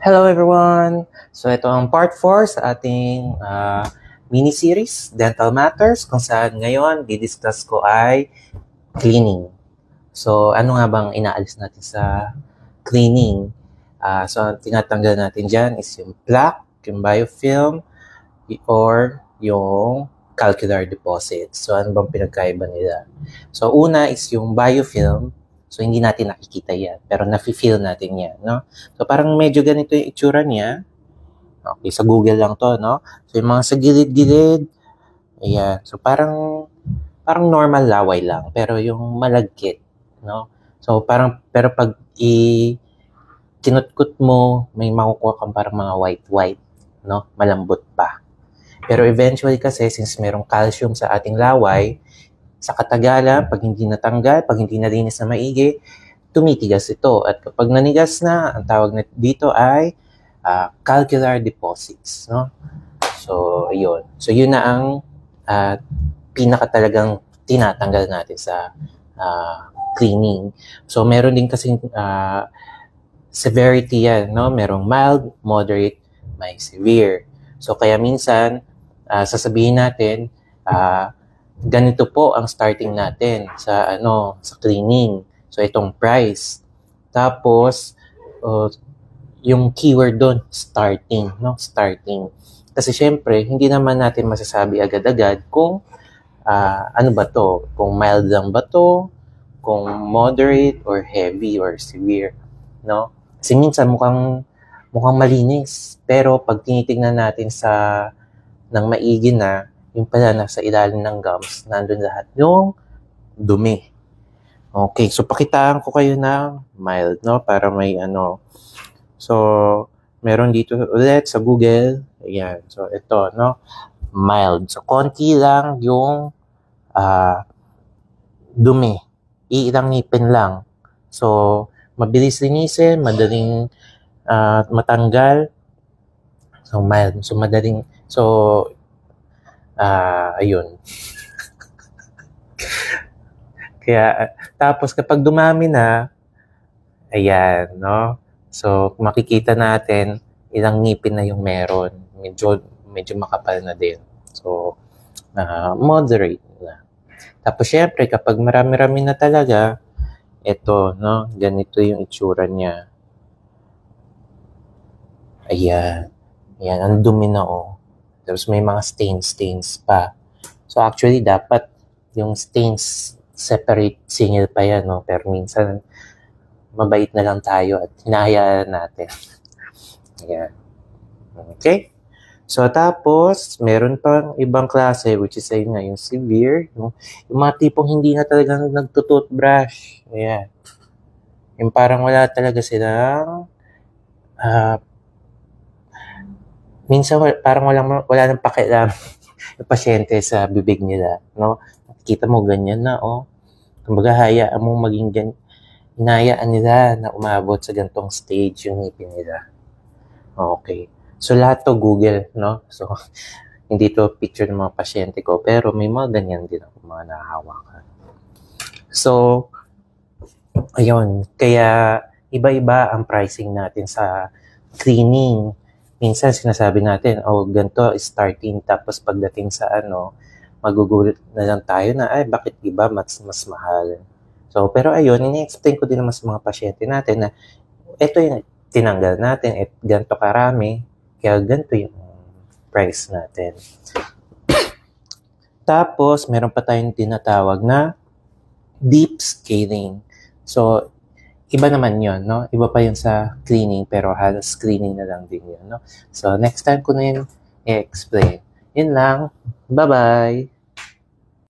Hello everyone! So ito ang part 4 sa ating mini-series, Dental Matters, kung saan ngayon didiscuss ko ay cleaning. So ano nga bang inaalis natin sa cleaning? So ang tinatanggal natin dyan is yung plaque, yung biofilm, or yung calcular deposits. So ano bang pinagkaiba nila? So una is yung biofilm. So, hindi natin nakikita yan. Pero nafe-feel natin yan, no? So, parang medyo ganito yung itsura niya. Okay, sa Google lang to, no? So, yung mga sa gilid-gilid, ayan. So, parang normal laway lang. Pero yung malagkit, no? So, pero pag kinutkot mo, may makukuha kang parang mga white-white, no? Malambot pa. Pero eventually kasi, since merong calcium sa ating laway, sa katagalan, pag hindi natanggal, pag hindi nalinis na maigi, tumitigas ito. At kapag nanigas na, ang tawag na dito ay calcular deposits. No? So, yun. So, yun na ang pinaka talagang tinatanggal natin sa cleaning. So, meron din kasing severity yan. No? Merong mild, moderate, may severe. So, kaya minsan, sasabihin natin, ganito po ang starting natin sa sa cleaning. So itong price. Tapos yung keyword doon, starting, no? Starting. Kasi syempre, hindi naman natin masasabi agad-agad kung ano ba to, kung mild lang ba to, kung moderate or heavy or severe, no? Kasi minsan mukhang malinis, pero pag tinitingnan natin ng maigi na, yung pala nasa ilalim ng gums, nandun lahat yung dumi. Okay, so pakitaan ko kayo ng mild, no? Para may So, meron dito ulit sa Google. Ayan, so ito, no? Mild. So, konti lang yung dumi. Iilang ngipin lang. So, mabilis linisin, madaling matanggal. So, mild. So, madaling, ayun. Kaya, tapos kapag dumami na, ayan, no? So, makikita natin ilang ngipin na yung meron. Medyo makapal na din. So, moderate na. Tapos, syempre, kapag marami-rami na talaga, ito, no? Ganito yung itsura niya. Ayan. Ayan, ang dumi na, oh. Tapos, may mga stains pa. So, actually, dapat yung stains separate single pa yan, no? Pero minsan, mabait na lang tayo at hinahayaan natin. Ayan. Okay? So, tapos, meron pang ibang klase, which is ayun nga, yung severe, yung mga tipong hindi na talagang nagtutoothbrush. Ayan. Yung parang wala talaga silang, minsan parang wala nang pakialam yung pasyente sa bibig nila, no? Kita mo ganyan na, oh. Kumbaga, hayaan mo maging hinayaan nila na umabot sa gantong stage yung ngipin nila. Okay. So, lahat to Google, no? So, hindi to picture ng mga pasyente ko, pero may mga ganyan din ako, mga nahahawakan. So, ayun. Kaya, iba-iba ang pricing natin sa cleaning. Minsan, sinasabi natin, ganito starting, tapos pagdating sa magugulat na lang tayo na, bakit iba mas mahal? So, pero ayun, ini-explain ko din naman sa mga pasyente natin na ito yung tinanggal natin, ganito karami, kaya ganito yung price natin. Tapos, meron pa tayong tinatawag na deep scaling. So, iba naman yun, no? Iba pa yun sa cleaning, pero halos cleaning na lang din yun, no? So, next time ko na yun i-explain. Yun lang. Bye-bye!